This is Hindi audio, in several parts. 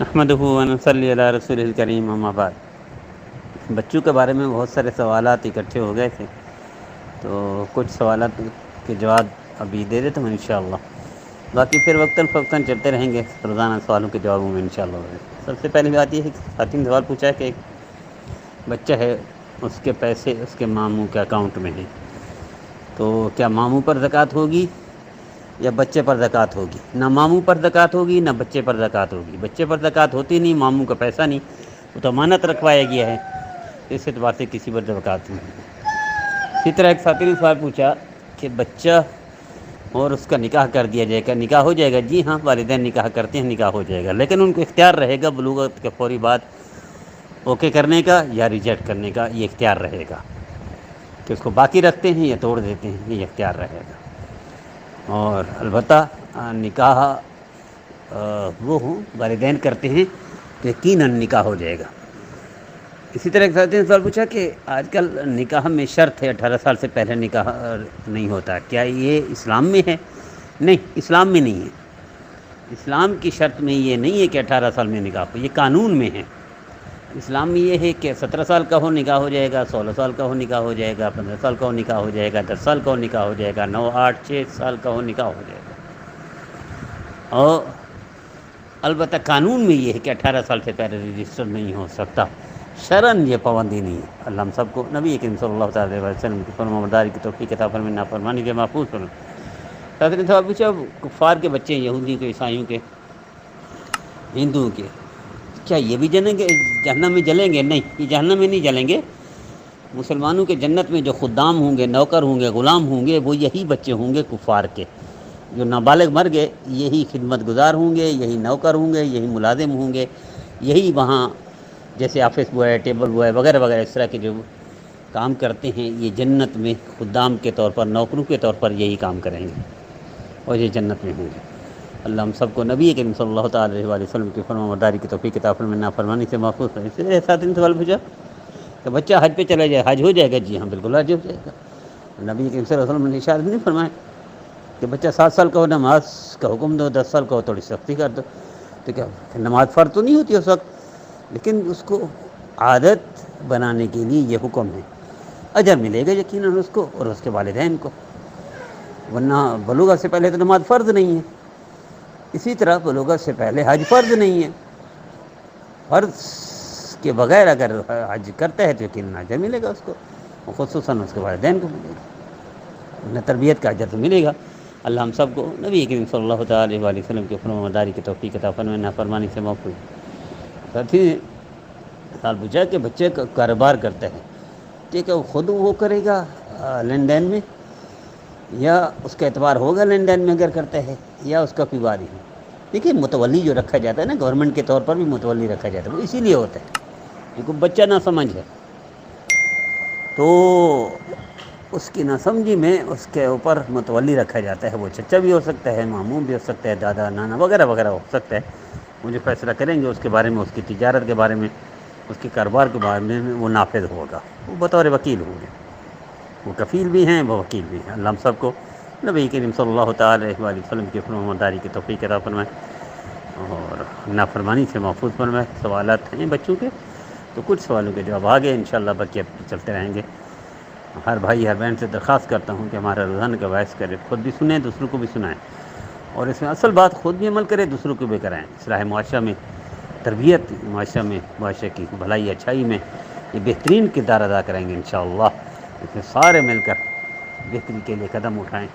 अहमदुहु व नसल्ली अला रसूलिल करीम अम्मा बाद। बच्चों के बारे में बहुत सारे सवालात इकट्ठे हो गए थे, तो कुछ सवालात के जवाब अभी दे देता हूँ इंशाअल्लाह। बाकी फिर वक्तन फ़वक्तन चलते रहेंगे रोज़ाना सवालों के जवाबों में इंशाअल्लाह। सबसे पहली बात यह है कि साथी ने सवाल पूछा है कि एक बच्चा है, उसके पैसे उसके मामू के अकाउंट में हैं, तो क्या मामू पर ज़कात होगी या बच्चे पर ज़कात होगी? ना मामू पर ज़कात होगी ना बच्चे पर ज़कात होगी। बच्चे पर ज़कात होती नहीं, मामू का पैसा नहीं, वो तो अमानत रखवाया गया है, तो इस एतबार से किसी पर ज़कात नहीं है। इसी तरह एक साथी ने सवाल पूछा कि बच्चा और उसका निकाह कर दिया जाएगा, निकाह हो जाएगा? जी हाँ, वालिदैन निकाह करते हैं, निकाह हो जाएगा, लेकिन उनको इख्तियार रहेगा बुलूगत के फौरी बाद ओके करने का या रिजेक्ट करने का, ये इख्तियार रहेगा कि उसको बाकी रखते हैं या तोड़ देते हैं, ये इख्तियार रहेगा। और अलबत्ता निकाह वो हों वालिदैन करते हैं तो यकीनन निकाह हो जाएगा। इसी तरह एक साथी ने सवाल पूछा कि आजकल निकाह में शर्त है 18 साल से पहले निकाह नहीं होता, क्या ये इस्लाम में है? नहीं, इस्लाम में नहीं है। इस्लाम की शर्त में ये नहीं है कि 18 साल में निकाह हो, ये कानून में है। इस्लाम में ये है कि 17 साल का हो निकाह हो जाएगा, 16 साल का हो निकाह हो जाएगा, 15 साल का हो निकाह हो जाएगा, 10 साल का हो निकाह हो जाएगा, 9, 8, 6 साल का हो निकाह हो जाएगा। और अलबत्ता कानून में ये है कि 18 साल से पहले रजिस्टर नहीं हो सकता। शरन ये पाबंदी नहीं है। अल्लाह हम सबको नबी करीम सल्लल्लाहु अलैहि वसल्लम की फरमाबरदारी की तौफीक अता फरमाए, नाफरमानी के महफूज फरमाए। साथ ही सवाल पूछा कुफ़ार के बच्चे, यहूदियों के, ईसाइयों के, हिंदुओं के, क्या ये भी जलेंगे, जहन्नम में जलेंगे? नहीं, ये जहन्नम में नहीं जलेंगे। मुसलमानों के जन्नत में जो खुद्दाम होंगे, नौकर होंगे, ग़ुलाम होंगे, वो यही बच्चे होंगे कुफ़ार के। जो नाबालिग मर गए, यही खिदमत गुजार होंगे, यही नौकर होंगे, यही मुलाजिम होंगे, यही वहाँ जैसे ऑफिस बॉय, टेबल बॉय वगैरह वगैरह इस तरह के जो काम करते हैं, ये जन्नत में खुद्दाम के तौर पर, नौकरों के तौर पर यही काम करेंगे और ये जन्नत में होंगे। अल्लाह हम सबको नबी करीम सल्लल्लाहु अलैहि वसल्लम की फरमाबरदारी की तौफीक अता फरमाए, नाफरमानी से महफूज रहे। इसलिए साथ ही सवाल पूछा कि बच्चा हज पे चला जाए, हज हो जाएगा? जी हाँ, बिल्कुल हज हो जाएगा। नबी करीम सल्लल्लाहु अलैहि वसल्लम ने इरशाद नहीं फरमाया कि बच्चा 7 साल का हो नमाज का हुक्म दो, 10 साल का हो थोड़ी सख्ती कर दो? तो क्या नमाज फ़र्ज तो नहीं होती उस वक्त, लेकिन उसको आदत बनाने के लिए ये हुक्म है। अजर मिलेगा यकीनन उसको और उसके वालिदैन को, वरना बलूगत से पहले तो नमाज फ़र्ज नहीं है। इसी तरह बलूगत से पहले हज फ़र्ज नहीं है। फ़र्ज के बगैर अगर हज करता है तो यकीनन अजर मिलेगा उसको, और ख़ुसूसन उसके वालिदैन को मिलेगा, उन्हें तरबियत का अजर तो मिलेगा। अल्लाह हम सबको नबी करीम सल्लल्लाहु अलैहि वसल्लम की फरमाबरदारी की तौफीक अता फरमाए, नाफरमानी से महफूज। साथ ही साल पूछा कि बच्चे का कारोबार करता है, ठीक है, वो ख़ुद वो करेगा लेन देन में, या उसका एतबार होगा लेन देन में अगर करता है, या उसका कोई वारी है? देखिए, मुतवल्ली जो रखा जाता है ना, गवर्नमेंट के तौर पर भी मुतवल्ली रखा जाता है, वो इसीलिए होता है क्योंकि बच्चा ना समझ है, तो उसकी नासमझी में उसके ऊपर मुतवल्ली रखा जाता है। वो चचा भी हो सकता है, मामू भी हो सकता है, दादा नाना वगैरह वगैरह हो सकता है। वो जो फैसला करेंगे उसके बारे में, उसकी तिजारत के बारे में, उसके कारोबार के बारे में वो नाफिज होगा, वो बतौर वकील होंगे, वो कफ़ील भी हैं, वो वकील भी हैं। अल्लाह हम सबको नबी करीम सल्लल्लाहु अलैहि वसल्लम की फरमाबरदारी की तौफीक अता फरमाए और नाफरमानी से महफूज फरमाए। सवालात हैं बच्चों के, तो कुछ सवालों के जवाब आगे इंशाअल्लाह बाकी चलते रहेंगे। हर भाई हर बहन से दरख्वास्त करता हूँ कि हमारा रोज़ाना का वाइस करें, ख़ुद भी सुने, दूसरों को भी सुनाएँ, और इसमें असल बात ख़ुद भी अमल करें, दूसरों को भी कराएँ। इस्लाह मुआशरा में, तरबियत मुआशरा में, मुआशरे की भलाई अच्छाई में ये बेहतरीन किरदार अदा करेंगे इंशाअल्लाह। इसमें सारे मिलकर बेहतरी के लिए कदम उठाएँ,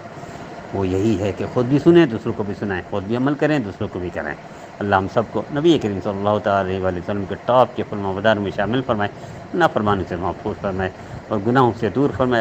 वो यही है कि ख़ुद भी सुने, दूसरों को भी सुनाएँ, ख़ुद भी अमल करें, दूसरों को भी कराएँ। अल्लाह हम सबको नबी करीम सल्लल्लाहु अलैहि वसल्लम के टॉप के फरमाबरदार में शामिल फरमाए, नाफरमानी से महफूज फरमाए और गुनाहों से दूर फरमाए।